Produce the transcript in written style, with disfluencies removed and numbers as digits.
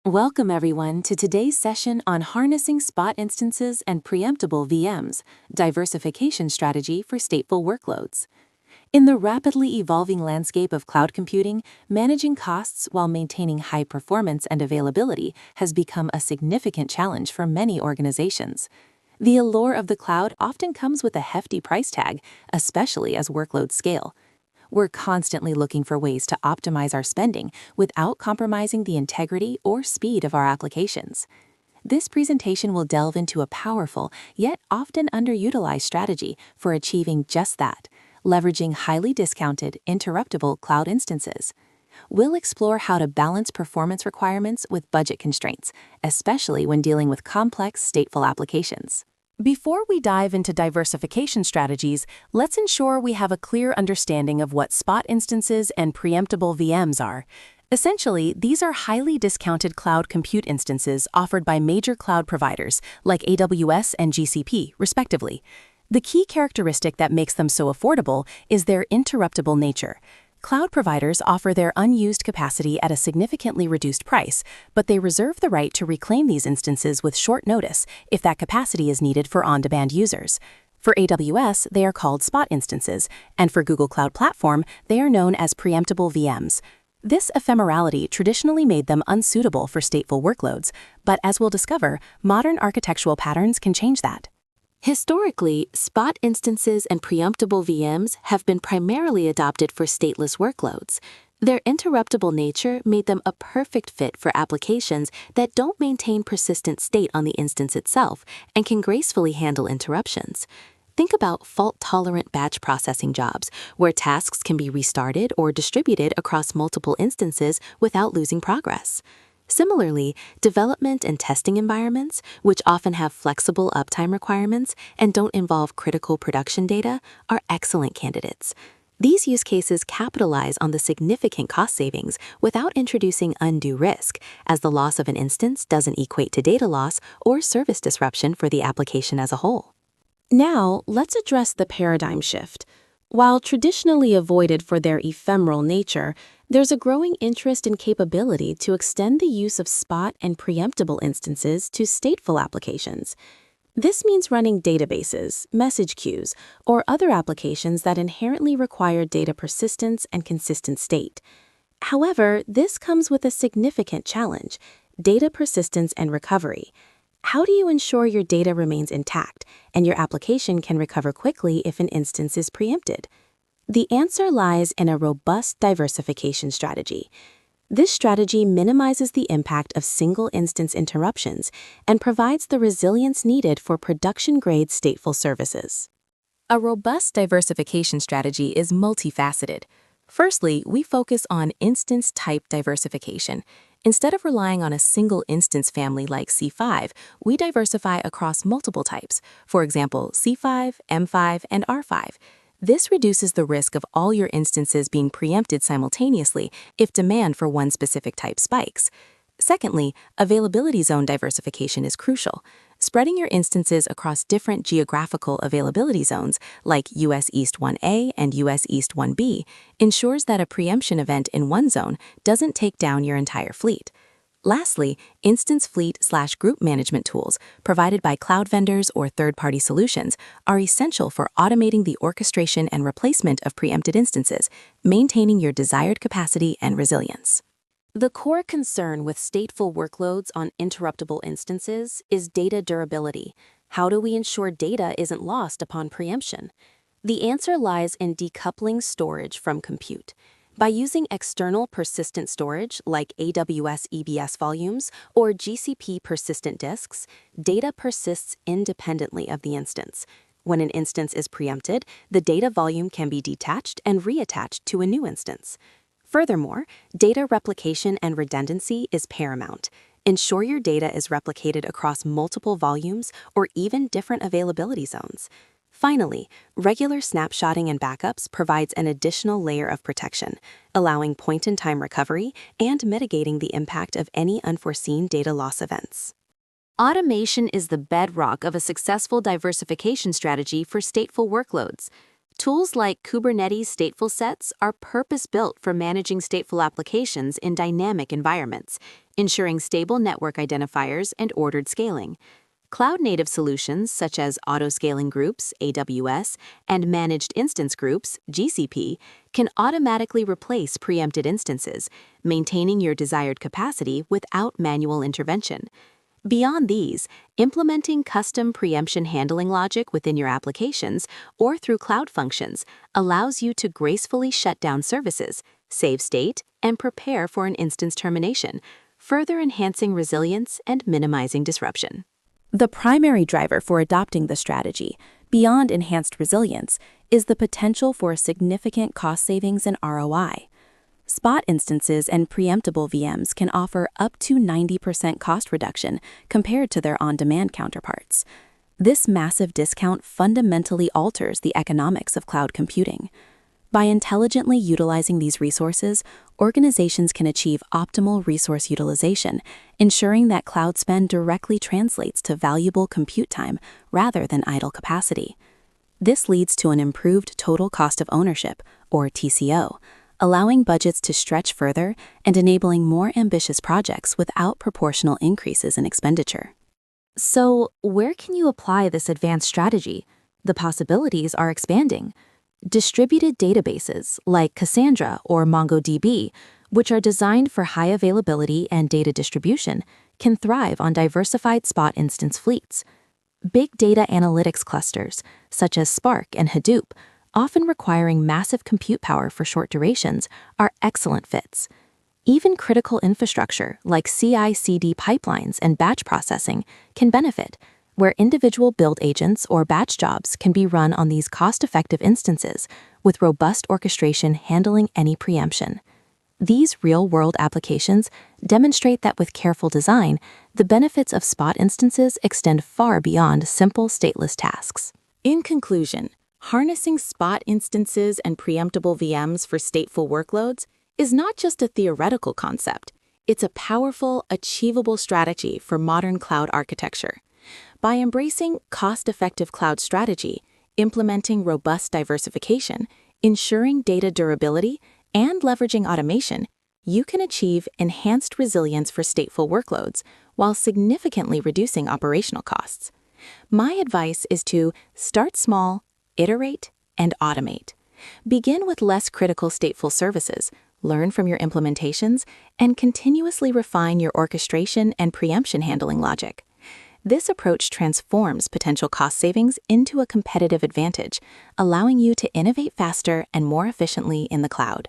Welcome everyone to today's session on harnessing Spot Instances and Preemptible VMs, diversification strategy for stateful workloads. In the rapidly evolving landscape of cloud computing, managing costs while maintaining high performance and availability has become a significant challenge for many organizations. The allure of the cloud often comes with a hefty price tag, especially as workloads scale. We're constantly looking for ways to optimize our spending without compromising the integrity or speed of our applications. This presentation will delve into a powerful, yet often underutilized strategy for achieving just that, leveraging highly discounted, interruptible cloud instances. We'll explore how to balance performance requirements with budget constraints, especially when dealing with complex stateful applications. Before we dive into diversification strategies, let's ensure we have a clear understanding of what Spot Instances and Preemptible VMs are. Essentially, these are highly discounted cloud compute instances offered by major cloud providers like AWS and GCP, respectively. The key characteristic that makes them so affordable is their interruptible nature. Cloud providers offer their unused capacity at a significantly reduced price, but they reserve the right to reclaim these instances with short notice if that capacity is needed for on-demand users. For AWS, they are called Spot Instances, and for Google Cloud Platform, they are known as Preemptible VMs. This ephemerality traditionally made them unsuitable for stateful workloads, but as we'll discover, modern architectural patterns can change that. Historically, Spot Instances and Preemptible VMs have been primarily adopted for stateless workloads. Their interruptible nature made them a perfect fit for applications that don't maintain persistent state on the instance itself and can gracefully handle interruptions. Think about fault-tolerant batch processing jobs, where tasks can be restarted or distributed across multiple instances without losing progress. Similarly, development and testing environments, which often have flexible uptime requirements and don't involve critical production data, are excellent candidates. These use cases capitalize on the significant cost savings without introducing undue risk, as the loss of an instance doesn't equate to data loss or service disruption for the application as a whole. Now, let's address the paradigm shift. While traditionally avoided for their ephemeral nature, there's a growing interest and capability to extend the use of Spot and Preemptible instances to stateful applications. This means running databases, message queues, or other applications that inherently require data persistence and consistent state. However, this comes with a significant challenge: data persistence and recovery. How do you ensure your data remains intact and your application can recover quickly if an instance is preempted? The answer lies in a robust diversification strategy. This strategy minimizes the impact of single-instance interruptions and provides the resilience needed for production-grade stateful services. A robust diversification strategy is multifaceted. Firstly, we focus on instance type diversification. Instead of relying on a single instance family like C5, we diversify across multiple types, for example, C5, M5, and R5. This reduces the risk of all your instances being preempted simultaneously if demand for one specific type spikes. Secondly, availability zone diversification is crucial. Spreading your instances across different geographical availability zones, like US East 1A and US East 1B, ensures that a preemption event in one zone doesn't take down your entire fleet. Lastly, instance fleet/group management tools provided by cloud vendors or third-party solutions are essential for automating the orchestration and replacement of preempted instances, maintaining your desired capacity and resilience. The core concern with stateful workloads on interruptible instances is data durability. How do we ensure data isn't lost upon preemption? The answer lies in decoupling storage from compute. By using external persistent storage like AWS EBS volumes or GCP persistent disks, data persists independently of the instance. When an instance is preempted, the data volume can be detached and reattached to a new instance. Furthermore, data replication and redundancy is paramount. Ensure your data is replicated across multiple volumes or even different availability zones. Finally, regular snapshotting and backups provides an additional layer of protection, allowing point-in-time recovery and mitigating the impact of any unforeseen data loss events. Automation is the bedrock of a successful diversification strategy for stateful workloads. Tools like Kubernetes stateful sets are purpose-built for managing stateful applications in dynamic environments, ensuring stable network identifiers and ordered scaling. Cloud-native solutions such as auto-scaling groups, AWS, and managed instance groups, GCP, can automatically replace preempted instances, maintaining your desired capacity without manual intervention. Beyond these, implementing custom preemption handling logic within your applications or through cloud functions allows you to gracefully shut down services, save state, and prepare for an instance termination, further enhancing resilience and minimizing disruption. The primary driver for adopting the strategy, beyond enhanced resilience, is the potential for significant cost savings and ROI. Spot instances and preemptible VMs can offer up to 90% cost reduction compared to their on-demand counterparts. This massive discount fundamentally alters the economics of cloud computing. By intelligently utilizing these resources, organizations can achieve optimal resource utilization, ensuring that cloud spend directly translates to valuable compute time rather than idle capacity. This leads to an improved total cost of ownership, or TCO, allowing budgets to stretch further and enabling more ambitious projects without proportional increases in expenditure. So, where can you apply this advanced strategy? The possibilities are expanding. Distributed databases like Cassandra or MongoDB, which are designed for high availability and data distribution, can thrive on diversified Spot instance fleets. Big data analytics clusters, such as Spark and Hadoop, often requiring massive compute power for short durations, are excellent fits. Even critical infrastructure like CI/CD pipelines and batch processing can benefit, where individual build agents or batch jobs can be run on these cost-effective instances with robust orchestration handling any preemption. These real-world applications demonstrate that with careful design, the benefits of Spot instances extend far beyond simple stateless tasks. In conclusion, harnessing Spot instances and preemptible VMs for stateful workloads is not just a theoretical concept. It's a powerful, achievable strategy for modern cloud architecture. By embracing cost-effective cloud strategy, implementing robust diversification, ensuring data durability, and leveraging automation, you can achieve enhanced resilience for stateful workloads while significantly reducing operational costs. My advice is to start small, iterate, and automate. Begin with less critical stateful services, learn from your implementations, and continuously refine your orchestration and preemption handling logic. This approach transforms potential cost savings into a competitive advantage, allowing you to innovate faster and more efficiently in the cloud.